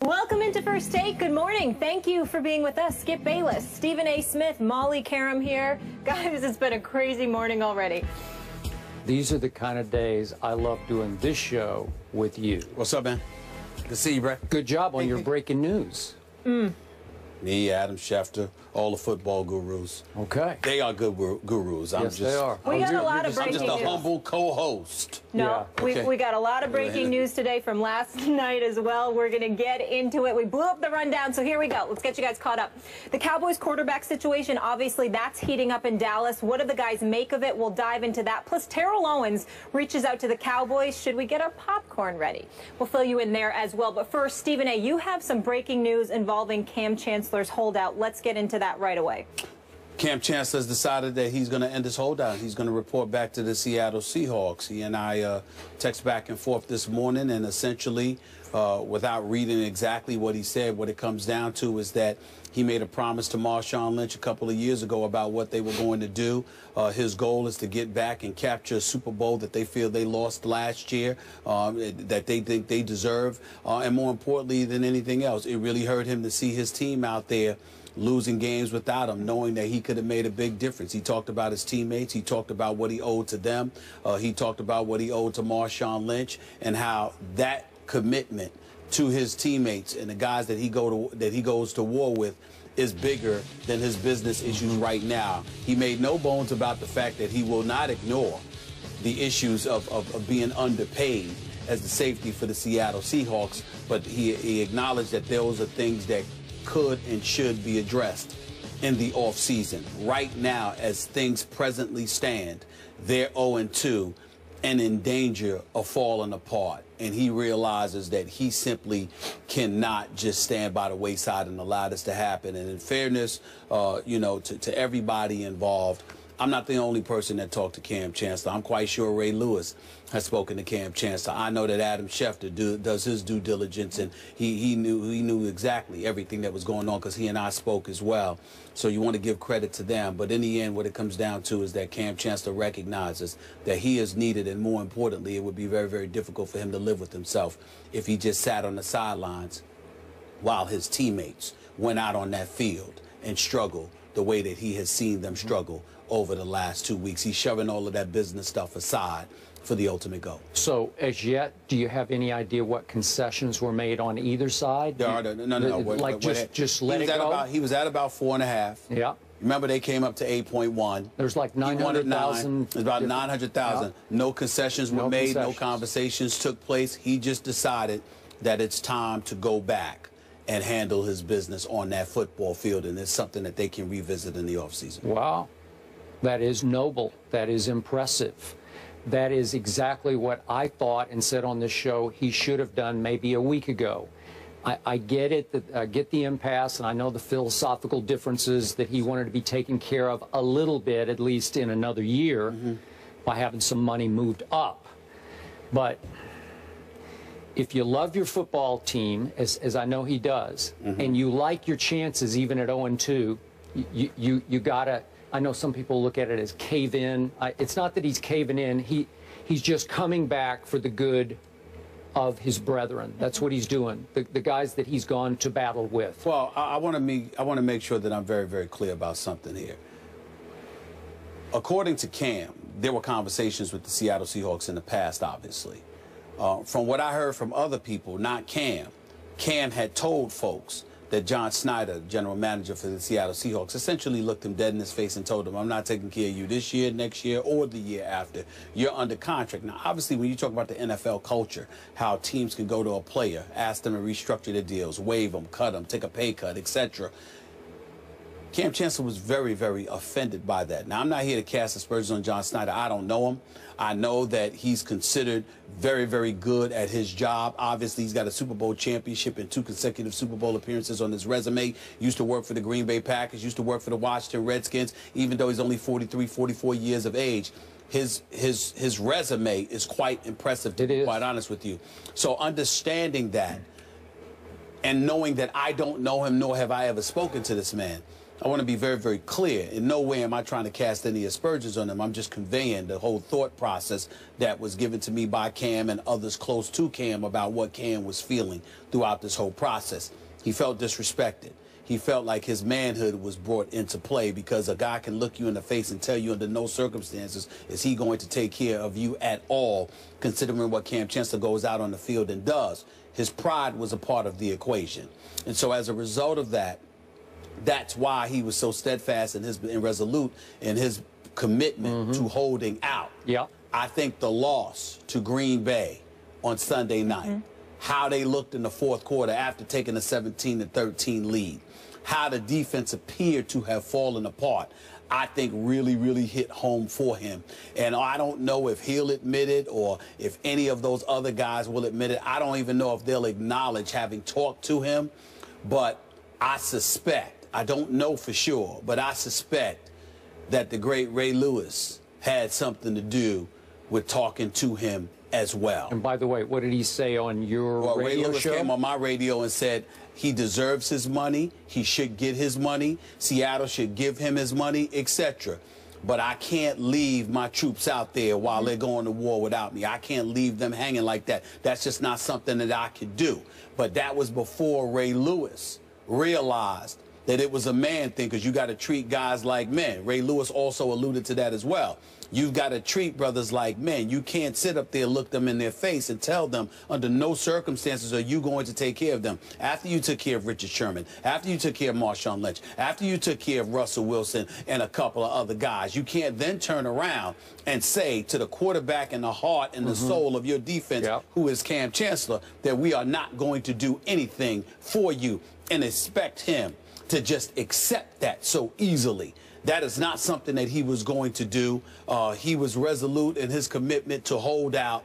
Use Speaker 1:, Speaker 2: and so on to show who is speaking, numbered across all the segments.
Speaker 1: Welcome into First Take. Good morning. Thank you for being with us. Skip Bayless, Stephen A. Smith, Molly Karam here. Guys, it's been a crazy morning already.
Speaker 2: These are the kind of days I love doing this show with you.
Speaker 3: What's up, man? Good to see you, bro.
Speaker 2: Good job on your breaking news.
Speaker 3: Me, Adam Schefter, all the football gurus.
Speaker 2: Okay.
Speaker 3: They are good gurus.
Speaker 2: Yes, they are.
Speaker 1: We got a lot of breaking news.
Speaker 3: I'm just a humble co-host.
Speaker 1: No,
Speaker 2: Yeah.
Speaker 1: we got a lot of breaking news today from last night as well. We're going to get into it. We blew up the rundown, so here we go. Let's get you guys caught up. The Cowboys quarterback situation, obviously, that's heating up in Dallas. What do the guys make of it? We'll dive into that. Plus, Terrell Owens reaches out to the Cowboys. Should we get our popcorn ready? We'll fill you in there as well. But first, Stephen A., you have some breaking news involving Kam Chancellor's holdout. Let's get into that right away.
Speaker 3: Kam Chancellor has decided that he's going to end his holdout. He's going to report back to the Seattle Seahawks. He and I text back and forth this morning, and essentially, without reading exactly what he said, what it comes down to is that he made a promise to Marshawn Lynch a couple of years ago about what they were going to do. His goal is to get back and capture a Super Bowl that they feel they lost last year, that they think they deserve. And more importantly than anything else, it really hurt him to see his team out there losing games without him, knowing that he could have made a big difference. He talked about his teammates. He talked about what he owed to them. He talked about what he owed to Marshawn Lynch and how that commitment to his teammates and the guys that he goes to war with is bigger than his business issues right now. He made no bones about the fact that he will not ignore the issues of being underpaid as the safety for the Seattle Seahawks, but he acknowledged that those are things that could and should be addressed in the offseason. Right now, as things presently stand, they're 0-2 and in danger of falling apart. And he realizes that he simply cannot just stand by the wayside and allow this to happen. And in fairness, you know, to everybody involved, I'm not the only person that talked to Kam Chancellor. I'm quite sure Ray Lewis has spoken to Kam Chancellor. I know that Adam Schefter does his due diligence, and he knew exactly everything that was going on because he and I spoke as well. So you want to give credit to them. But in the end, what it comes down to is that Kam Chancellor recognizes that he is needed, and more importantly, it would be very, very difficult for him to live with himself if he just sat on the sidelines while his teammates went out on that field and struggled the way that he has seen them struggle over the last 2 weeks. He's shoving all of that business stuff aside for the ultimate goal. So,
Speaker 2: as yet, do you have any idea what concessions were made on either side?
Speaker 3: There are no.
Speaker 2: Like just let it go?
Speaker 3: He was at about 4.5.
Speaker 2: Yeah.
Speaker 3: Remember, they came up to 8.1.
Speaker 2: There's like 900,000.
Speaker 3: There's about 900,000. Yeah. No concessions were made. No conversations took place. He just decided that it's time to go back and handle his business on that football field, and it's something that they can revisit in the offseason.
Speaker 2: Wow. That is noble. That is impressive. That is exactly what I thought and said on this show he should have done maybe a week ago. I get it, I get the impasse, and I know the philosophical differences that he wanted to be taken care of a little bit, at least in another year, by having some money moved up. But if you love your football team, as I know he does, and you like your chances even at 0-2, you gotta. I know some people look at it as cave in. It's not that he's caving in. He's just coming back for the good of his brethren. That's what he's doing. The guys that he's gone to battle with.
Speaker 3: Well, I want to make sure that I'm very, very clear about something here. According to Kam, there were conversations with the Seattle Seahawks in the past, obviously. From what I heard from other people, not Kam, Kam had told folks that John Snyder, general manager for the Seattle Seahawks, essentially looked him dead in his face and told him, I'm not taking care of you this year, next year, or the year after. You're under contract. Now, obviously, when you talk about the NFL culture, how teams can go to a player, ask them to restructure their deals, waive them, cut them, take a pay cut, etc., Kam Chancellor was very, very offended by that. Now, I'm not here to cast aspersions on John Snyder. I don't know him. I know that he's considered very, very good at his job. Obviously, he's got a Super Bowl championship and 2 consecutive Super Bowl appearances on his resume. Used to work for the Green Bay Packers, used to work for the Washington Redskins, even though he's only 43, 44 years of age. His resume is quite impressive, to be quite honest with you. So understanding that and knowing that I don't know him, nor have I ever spoken to this man, I want to be very, very clear. In no way am I trying to cast any aspersions on him. I'm just conveying the whole thought process that was given to me by Cam and others close to Cam about what Cam was feeling throughout this whole process. He felt disrespected. He felt like his manhood was brought into play because a guy can look you in the face and tell you under no circumstances is he going to take care of you at all, considering what Kam Chancellor goes out on the field and does. His pride was a part of the equation. And so as a result of that, that's why he was so steadfast and resolute in his commitment to holding out.
Speaker 2: Yeah.
Speaker 3: I think the loss to Green Bay on Sunday night, how they looked in the fourth quarter after taking a 17-13 lead, how the defense appeared to have fallen apart, I think really, really hit home for him. And I don't know if he'll admit it or if any of those other guys will admit it. I don't even know if they'll acknowledge having talked to him, but I suspect, I don't know for sure, but I suspect that the great Ray Lewis had something to do with talking to him as well.
Speaker 2: And by the way, what did he say on your radio
Speaker 3: Ray Lewis
Speaker 2: show?
Speaker 3: came on my radio and said he deserves his money, he should get his money, Seattle should give him his money, etc. But I can't leave my troops out there while they're going to war without me. I can't leave them hanging like that. That's just not something that I could do. But that was before Ray Lewis realized that it was a man thing, because you got to treat guys like men. Ray Lewis also alluded to that as well. You've got to treat brothers like men. You can't sit up there, look them in their face, and tell them under no circumstances are you going to take care of them. After you took care of Richard Sherman, after you took care of Marshawn Lynch, after you took care of Russell Wilson and a couple of other guys, you can't then turn around and say to the quarterback and the heart and the soul of your defense, who is Kam Chancellor, that we are not going to do anything for you and expect him to just accept that so easily. That is not something that he was going to do. He was resolute in his commitment to hold out.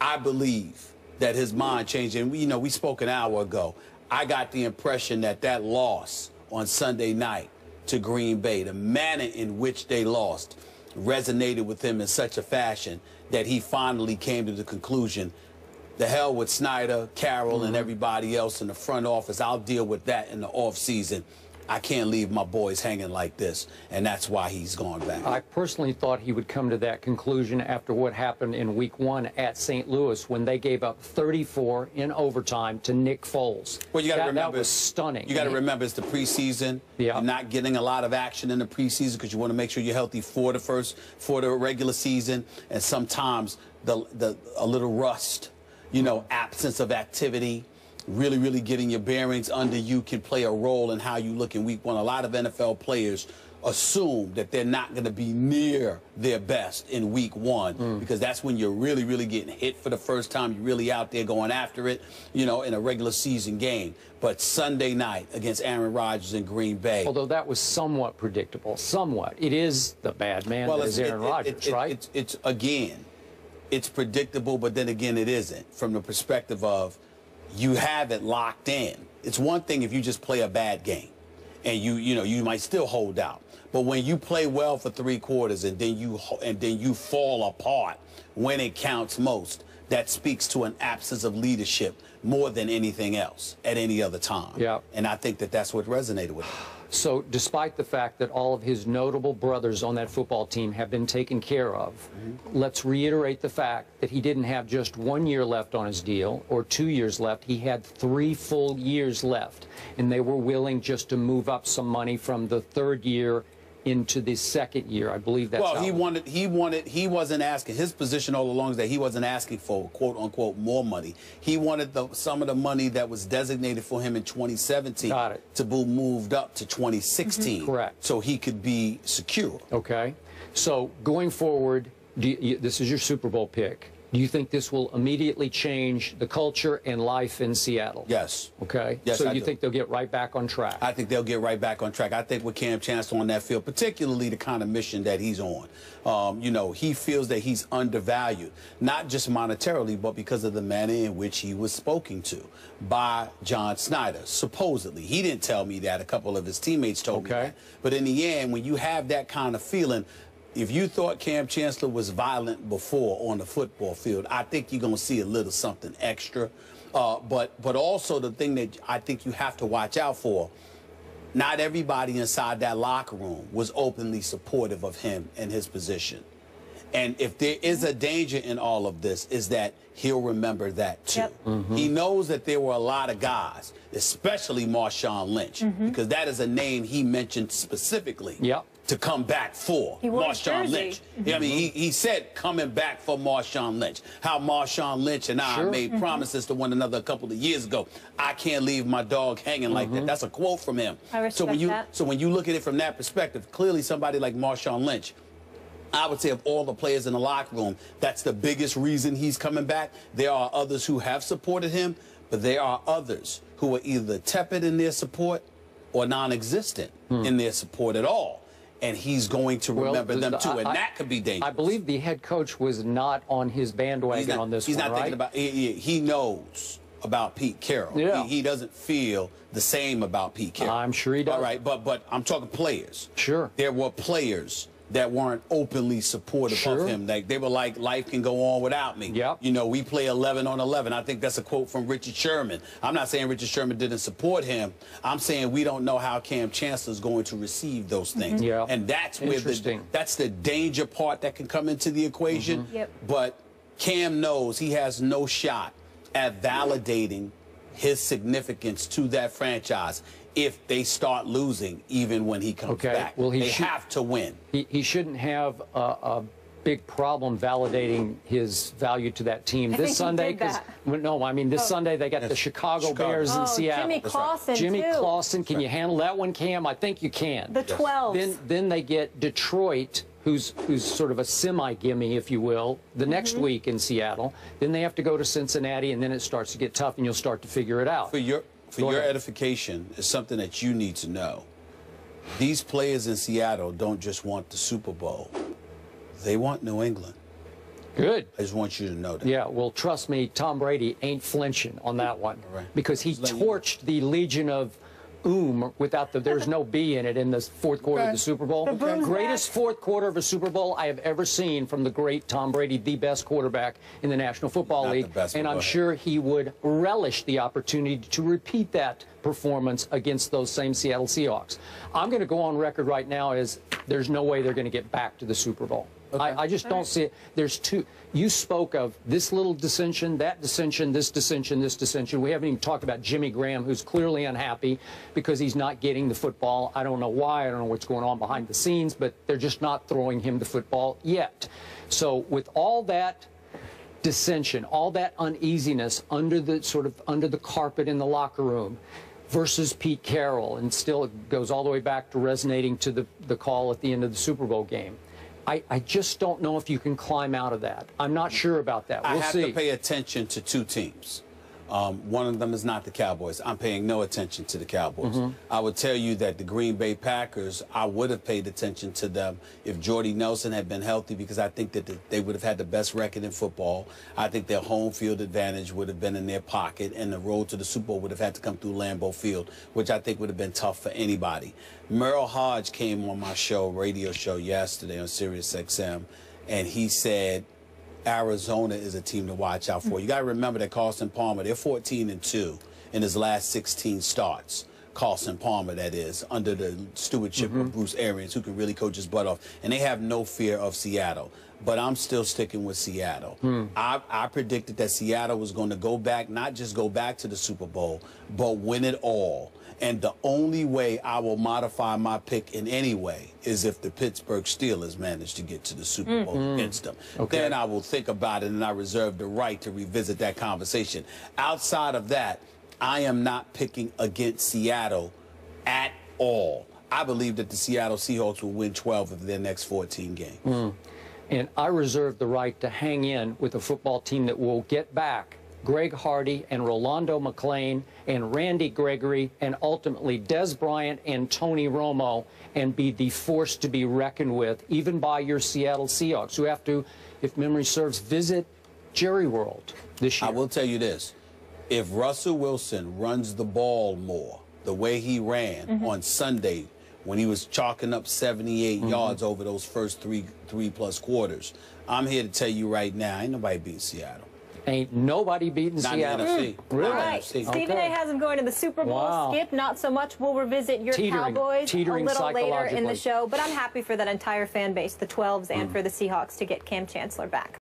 Speaker 3: I believe that his mind changed. And, we spoke an hour ago. I got the impression that that loss on Sunday night to Green Bay, the manner in which they lost, resonated with him in such a fashion that he finally came to the conclusion, the hell with Snyder, Carroll, and everybody else in the front office. I'll deal with that in the offseason. I can't leave my boys hanging like this, and that's why he's gone back.
Speaker 2: I personally thought he would come to that conclusion after what happened in Week 1 at St. Louis when they gave up 34 in overtime to Nick Foles.
Speaker 3: Well, you got to remember,
Speaker 2: that was stunning.
Speaker 3: You got to remember it's the preseason.
Speaker 2: Yeah.
Speaker 3: You're not getting a lot of action in the preseason because you want to make sure you're healthy for the regular season, and sometimes a little rust, absence of activity, really getting your bearings under you can play a role in how you look in Week 1. A lot of NFL players assume that they're not going to be near their best in Week 1 because that's when you're really getting hit for the first time. You're really out there going after it, in a regular season game. But Sunday night against Aaron Rodgers in Green Bay.
Speaker 2: Although that was somewhat predictable, somewhat. It is the bad man that is Aaron Rodgers, right?
Speaker 3: It's predictable, but then again, it isn't from the perspective of you have it locked in. It's one thing if you just play a bad game and you might still hold out. But when you play well for 3 quarters and then you fall apart when it counts most, that speaks to an absence of leadership more than anything else at any other time.
Speaker 2: Yeah.
Speaker 3: And I think that that's what resonated with him.
Speaker 2: So despite the fact that all of his notable brothers on that football team have been taken care of, let's reiterate the fact that he didn't have just 1 year left on his deal or 2 years left. He had 3 full years left, and they were willing just to move up some money from the 3rd year into the 2nd year. I believe that's
Speaker 3: well, he wasn't asking. His position all along is that he wasn't asking for quote unquote more money. He wanted some of the money that was designated for him in 2017 to be moved up to 2016.
Speaker 2: Correct.
Speaker 3: So he could be secure.
Speaker 2: Okay. So going forward, this is your Super Bowl pick. Do you think this will immediately change the culture and life in Seattle?
Speaker 3: Yes.
Speaker 2: Okay.
Speaker 3: Yes,
Speaker 2: so
Speaker 3: I
Speaker 2: you
Speaker 3: do.
Speaker 2: think they'll get right back on track?
Speaker 3: I think they'll get right back on track. I think with Kam Chancellor on that field, particularly the kind of mission that he's on, he feels that he's undervalued, not just monetarily, but because of the manner in which he was spoken to by John Snyder, supposedly. He didn't tell me that. A couple of his teammates told me that. But in the end, when you have that kind of feeling, if you thought Kam Chancellor was violent before on the football field, I think you're going to see a little something extra. But also the thing that I think you have to watch out for, not everybody inside that locker room was openly supportive of him and his position. And if there is a danger in all of this, is that he'll remember that too.
Speaker 1: Yep.
Speaker 3: He knows that there were a lot of guys, especially Marshawn Lynch, because that is a name he mentioned specifically to come back for Marshawn Lynch. I mean, he said coming back for Marshawn Lynch. How Marshawn Lynch and I made promises to one another a couple of years ago. I can't leave my dog hanging like that. That's a quote from him.
Speaker 1: I respect that.
Speaker 3: So when you look at it from that perspective, clearly somebody like Marshawn Lynch, I would say of all the players in the locker room, that's the biggest reason he's coming back. There are others who have supported him, but there are others who are either tepid in their support or non-existent in their support at all. And he's going to remember them too, and that could be dangerous.
Speaker 2: I believe the head coach was not on his bandwagon on this one,
Speaker 3: He's not thinking about he knows about Pete Carroll.
Speaker 2: Yeah.
Speaker 3: He doesn't feel the same about Pete Carroll.
Speaker 2: I'm sure he does.
Speaker 3: All right, but I'm talking players.
Speaker 2: Sure.
Speaker 3: There were players that weren't openly supportive of him. They were like, life can go on without me.
Speaker 2: Yep.
Speaker 3: You know, we play 11 on 11. I think that's a quote from Richard Sherman. I'm not saying Richard Sherman didn't support him. I'm saying we don't know how Kam Chancellor is going to receive those things.
Speaker 2: Yeah.
Speaker 3: And that's where that's the danger part that can come into the equation. But Kam knows he has no shot at validating his significance to that franchise if they start losing, even when he comes back.
Speaker 2: Well,
Speaker 3: they have to win.
Speaker 2: He shouldn't have a big problem validating his value to that team this Sunday. No, I mean this Sunday they got the Chicago Bears in Seattle.
Speaker 1: Jimmy Clausen,
Speaker 2: Jimmy Clausen, can you handle that one, Cam? I think you can.
Speaker 1: The 12s.
Speaker 2: Then they get Detroit, who's sort of a semi-gimme, if you will, the next week in Seattle. Then they have to go to Cincinnati, and then it starts to get tough, and you'll start to figure it out.
Speaker 3: For your edification, is something that you need to know. These players in Seattle don't just want the Super Bowl. They want New England.
Speaker 2: Good.
Speaker 3: I just want you to know that.
Speaker 2: Yeah, well, trust me, Tom Brady ain't flinching on that one. Because he torched the Legion of without there's no B in it in the fourth quarter of the Super Bowl. Greatest fourth quarter of a Super Bowl I have ever seen from the great Tom Brady, the best quarterback in the National Football League. And I'm sure he would relish the opportunity to repeat that performance against those same Seattle Seahawks. I'm going to go on record right now as there's no way they're going to get back to the Super Bowl. I just don't see it. There's two. You spoke of this little dissension, that dissension, this dissension, this dissension. We haven't even talked about Jimmy Graham, who's clearly unhappy because he's not getting the football. I don't know why. I don't know what's going on behind the scenes, but they're just not throwing him the football yet. So with all that dissension, all that uneasiness under the carpet in the locker room, versus Pete Carroll, and still it goes all the way back to resonating to the call at the end of the Super Bowl game. I just don't know if you can climb out of that. I'm not sure about that. We'll see.
Speaker 3: I have to pay attention to two teams. One of them is not the Cowboys. I'm paying no attention to the Cowboys. I would tell you that the Green Bay Packers, I would have paid attention to them if Jordy Nelson had been healthy, because I think that they would have had the best record in football. I think their home field advantage would have been in their pocket, and the road to the Super Bowl would have had to come through Lambeau Field, which I think would have been tough for anybody. Merrill Hodge came on my radio show yesterday on Sirius XM, and he said Arizona is a team to watch out for. You got to remember that Carson Palmer, they're 14-2 in his last 16 starts. Carson Palmer, that is, under the stewardship of Bruce Arians, who can really coach his butt off. And they have no fear of Seattle. But I'm still sticking with Seattle. I predicted that Seattle was going to go back, not just go back to the Super Bowl, but win it all. And the only way I will modify my pick in any way is if the Pittsburgh Steelers manage to get to the Super Bowl against them. Then I will think about it, and I reserve the right to revisit that conversation. Outside of that, I am not picking against Seattle at all. I believe that the Seattle Seahawks will win 12 of their next 14 games.
Speaker 2: And I reserve the right to hang in with a football team that will get back Greg Hardy and Rolando McClain and Randy Gregory and ultimately Des Bryant and Tony Romo, and be the force to be reckoned with, even by your Seattle Seahawks, who have to, if memory serves, visit Jerry World this year.
Speaker 3: I will tell you this. If Russell Wilson runs the ball more the way he ran on Sunday when he was chalking up 78 yards over those first three plus quarters, I'm here to tell you right now, ain't nobody beating Seattle.
Speaker 2: Ain't nobody beating
Speaker 3: Not
Speaker 2: Seattle.
Speaker 3: in the NFC.
Speaker 2: Really?
Speaker 1: All right.
Speaker 3: NFC.
Speaker 1: Stephen A. has them going to the Super Bowl.
Speaker 2: Wow.
Speaker 1: Skip, not so much. We'll revisit your Cowboys a little later in the show. But I'm happy for that entire fan base, the 12s, and for the Seahawks to get Kam Chancellor back.